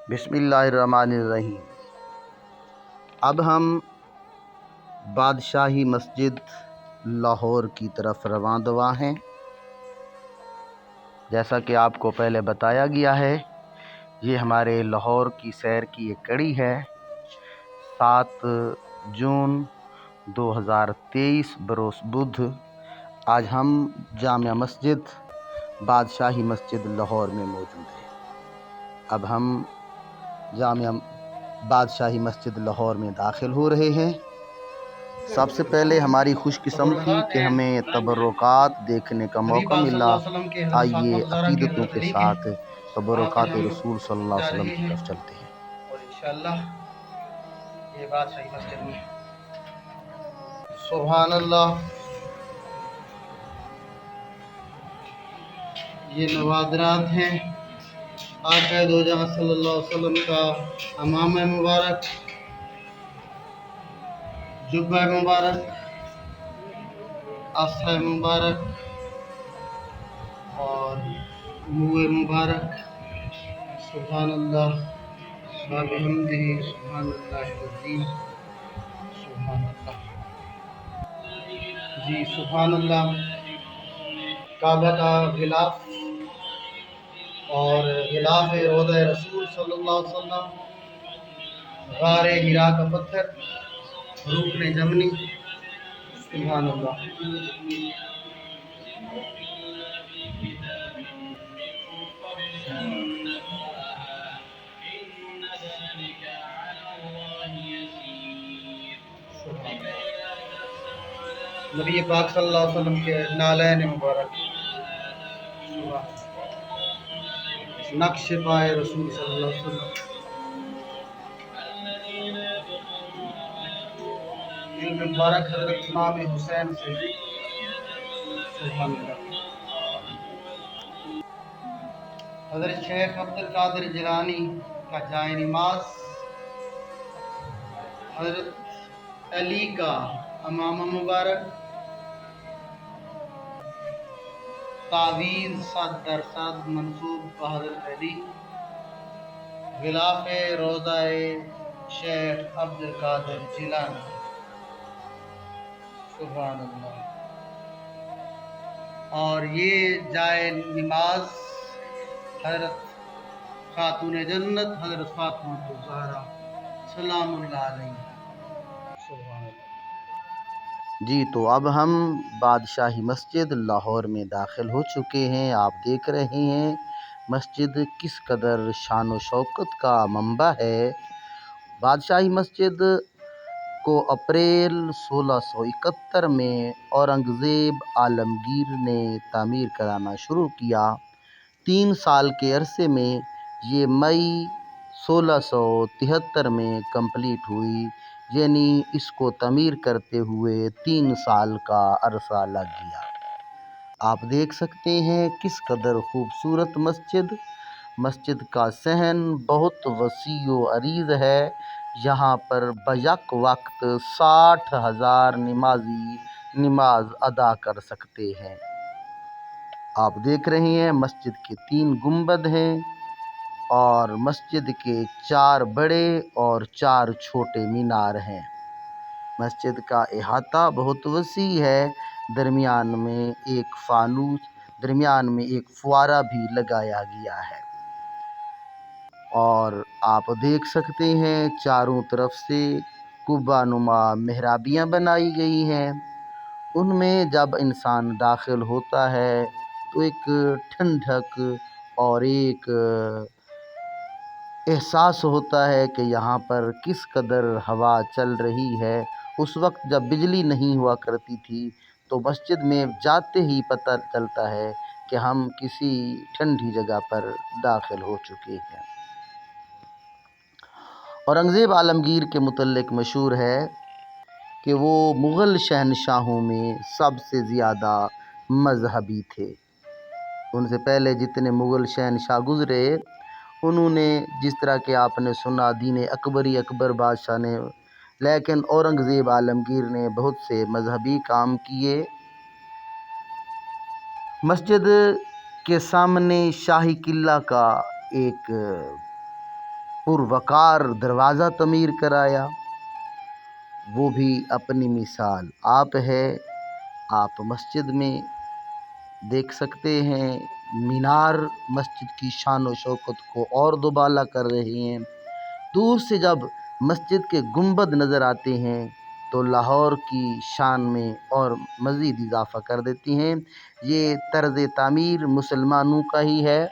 بسم اللہ الرحمن الرحیم۔ اب ہم بادشاہی مسجد لاہور کی طرف رواں دواں ہیں۔ جیسا کہ آپ کو پہلے بتایا گیا ہے، یہ ہمارے لاہور کی سیر کی ایک کڑی ہے۔ 7 جون 2023 بروز بدھ آج ہم جامع مسجد بادشاہی مسجد لاہور میں موجود ہیں۔ اب ہم جامع بادشاہی مسجد لاہور میں داخل ہو رہے ہیں۔ سب سے پہلے ہماری خوش قسمتی کہ ہمیں تبرکات دیکھنے کا موقع ملا۔ آئیے عقیدتوں کے ساتھ تبرکات رسول صلی اللہ علیہ وسلم کی طرف چلتے ہیں۔ اور انشاءاللہ یہ بادشاہی مسجد میں سبحان اللہ، یہ نوادرات ہیں آقا دو جہاں صلی اللہ علیہ وسلم کا امامہ مبارک، جبہ مبارک، عصا مبارک اور منہ مبارک۔ سبحان اللہ وبحمدہ، سبحان اللہ العظیم، سبحان اللہ۔ جی سبحان اللہ، کعبہ کا غلاف اور غلاف روضہ رسول صلی اللہ علیہ وسلم، غار ہرا کا پتھر، رکن جمنی، سبحان اللہ۔ نبی پاک صلی اللہ علیہ وسلم کے نالین مبارک، نقش پائے رسول صلی اللہ علیہ وسلم، علم مبارک حضرت امام حسین سے، سبحان اللہ۔ حضرت شیخ عبد القادر جیلانی کا جائے نماز، حضرت علی کا امامہ مبارک، تعویذ صد در صد منسوب حضرت علی، غلاف روضہ شیخ عبد القادر جیلانی، سبحان اللہ۔ اور یہ جائے نماز حضرت خاتون جنت حضرت فاطمہ الزہرا سلام اللہ علیہ، سبحان اللہ۔ جی تو اب ہم بادشاہی مسجد لاہور میں داخل ہو چکے ہیں۔ آپ دیکھ رہے ہیں مسجد کس قدر شان و شوکت کا منبع ہے۔ بادشاہی مسجد کو اپریل 1671 میں اورنگزیب عالمگیر نے تعمیر کرانا شروع کیا۔ 3 سال کے عرصے میں یہ مئی 1673 میں کمپلیٹ ہوئی، یعنی اس کو تعمیر کرتے ہوئے 3 سال کا عرصہ لگ گیا۔ آپ دیکھ سکتے ہیں کس قدر خوبصورت مسجد کا صحن بہت وسیع و عریض ہے۔ یہاں پر بیک وقت 60,000 نمازی نماز ادا کر سکتے ہیں۔ آپ دیکھ رہے ہیں مسجد کے 3 گنبد ہیں اور مسجد کے 4 بڑے اور 4 چھوٹے مینار ہیں۔ مسجد کا احاطہ بہت وسیع ہے۔ درمیان میں ایک فوارہ بھی لگایا گیا ہے اور آپ دیکھ سکتے ہیں چاروں طرف سے قبہ نما محرابیاں بنائی گئی ہیں۔ ان میں جب انسان داخل ہوتا ہے تو ایک ٹھنڈک اور ایک احساس ہوتا ہے کہ یہاں پر کس قدر ہوا چل رہی ہے۔ اس وقت جب بجلی نہیں ہوا کرتی تھی تو مسجد میں جاتے ہی پتہ چلتا ہے کہ ہم کسی ٹھنڈی جگہ پر داخل ہو چکے ہیں۔ اورنگزیب عالمگیر کے متعلق مشہور ہے کہ وہ مغل شہنشاہوں میں سب سے زیادہ مذہبی تھے۔ ان سے پہلے جتنے مغل شہنشاہ گزرے، انہوں نے جس طرح کہ آپ نے سنا دین اکبر بادشاہ نے، لیکن اورنگزیب عالمگیر نے بہت سے مذہبی کام کیے۔ مسجد کے سامنے شاہی قلعہ کا ایک पुरवकार दरवाज़ा तमीर कराया, वो भी अपनी मिसाल आप है। आप मस्जिद में देख सकते हैं मीनार मस्जिद की शान व शौकत को और दुबाला कर रहे हैं। दूर से जब मस्जिद के गुंबद नज़र आते हैं तो लाहौर की शान में और मज़ीद इजाफ़ा कर देती हैं। ये तर्ज़ तामीर मुसलमानों का ही है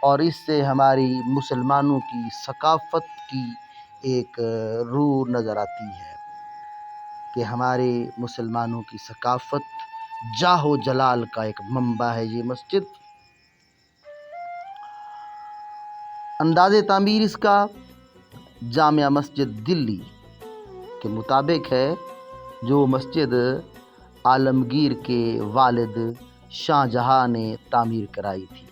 और इससे हमारी मुसलमानों की सकाफ़त की एक रूह नज़र आती है कि हमारे मुसलमानों की सकाफ़त जाहो जलाल का एक मंबा है ये मस्जिद। अंदाज़े तामीर इसका जामिया मस्जिद दिल्ली के मुताबिक है, जो मस्जिद आलमगीर के वालिद शाहजहाँ ने तामीर कराई थी।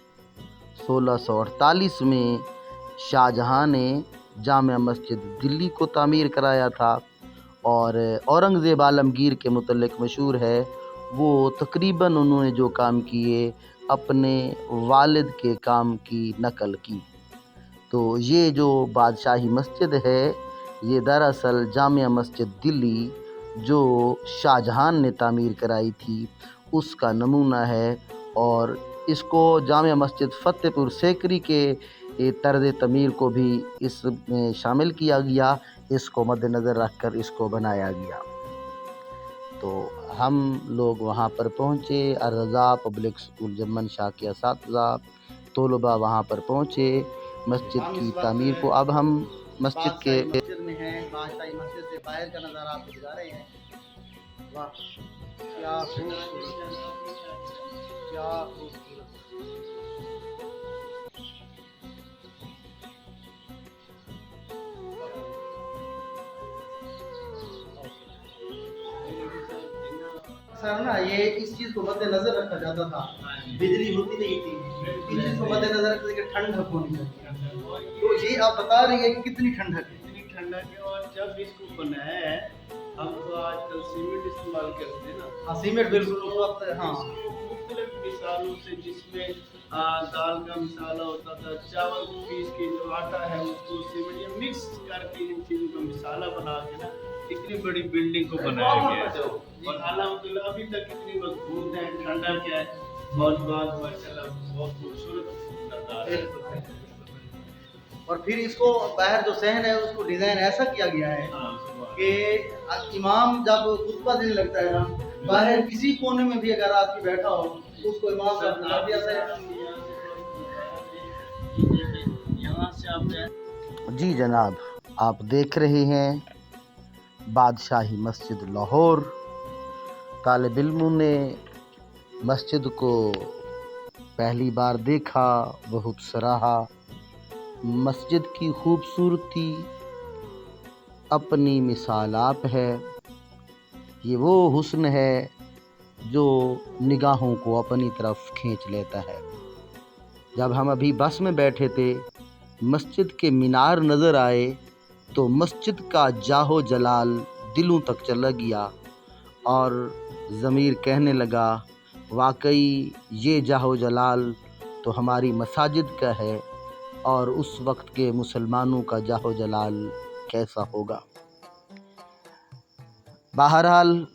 1648 में शाहजहाँ ने जामिया मस्जिद दिल्ली को तामीर कराया था और औरंगज़ेब आलमगीर के मुतल्लिक़ मशहूर है, वो तकरीबन उन्होंने जो काम किए अपने वालिद के काम की नकल की। तो ये जो बादशाही मस्जिद है ये दरअसल जामिया मस्जिद दिल्ली जो शाहजहाँ ने तामीर कराई थी उसका नमूना है और इसको जामिया मस्जिद फ़तेहपुर सीकरी के तर्ज़ तमीर को भी इसमें शामिल किया गया। इसको मद्देनज़र रख कर इसको बनाया गया। तो हम लोग वहाँ पर पहुँचे। अर्रज़ा पब्लिक स्कूल जम्मन शाह के असातिज़ा तलबा वहाँ पर पहुँचे मस्जिद की तामीर को। अब हम मस्जिद में हैं, बादशाही मस्जिद से बाहर का नज़ारा आपको दिखा रहे हैं। वाह क्या खूबसूरत, क्या खूबसूरत। सर ना ये इस चीज़ को मद्देनज़र रखा जाता था, बिजली होती नहीं थी, इस चीज़ को मद्देनज़र रखते कि ठंडक होनी चाहिए। तो ये आप बता रही है कि कितनी ठंडक है। और जब इसको बनाया है हम तो आजकल सीमेंट इस्तेमाल करते हैं ना। हाँ सीमेंट बिल्कुल उस वक्त हाँ मुख्तलिफ मिसालों से, जिसमें दाल का मिसाला होता था, चावल पीस के जो आटा है उसको सीमेंट या मिक्स करके इन चीज़ों का मिसाला बना के ना इतनी बड़ी बिल्डिंग को बनाया गया है और अल्हम्दुलिल्लाह अभी तक इतनी मजबूत है, ठंडक है। बहुत बहुत माशाल्लाह बहुत खूबसूरत नज़ारा है। और फिर इसको बाहर जो सहन है उसको डिज़ाइन ऐसा किया गया है कि इमाम जब खुतबा देने लगता है ना, बाहर किसी कोने में भी अगर आदमी बैठा हो तो उसको इमाम का नज़र दिया जाए। जी जनाब, आप देख रहे हैं बादशाही मस्जिद लाहौर। तालिब इल्मों ने मस्जिद को पहली बार देखा, बहुत सराहा। मस्जिद की खूबसूरती अपनी मिसाल आप है। ये वो हुस्न है जो निगाहों को अपनी तरफ खींच लेता है। जब हम अभी बस में बैठे थे, मस्जिद के मीनार नज़र आए तो मस्जिद का जाहो जलाल दिलों तक चला गया और ज़मीर कहने लगा, वाकई ये जाहो जलाल तो हमारी मसाजिद का है और उस वक्त के मुसलमानों का जाहो जलाल कैसा होगा। बहरहाल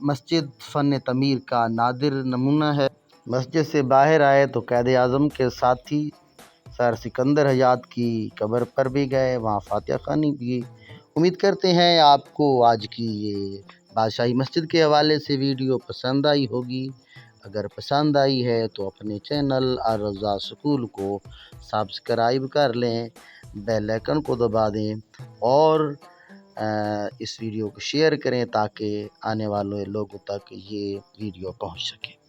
मस्जिद फ़न तमीर का नादिर नमूना है। मस्जिद से बाहर आए तो क़ायद आज़म के साथी सर सिकंदर हयात की कब्र पर भी गए, वहाँ फातिहा ख़वानी भी। उम्मीद करते हैं आपको आज की ये बादशाही मस्जिद के हवाले से वीडियो पसंद आई होगी। अगर पसंद आई है तो अपने चैनल अर्रज़ा स्कूल को सब्सक्राइब कर लें, बेल आइकन को दबा दें और इस वीडियो को शेयर करें ताकि आने वाले लोगों तक ये वीडियो पहुंच सके।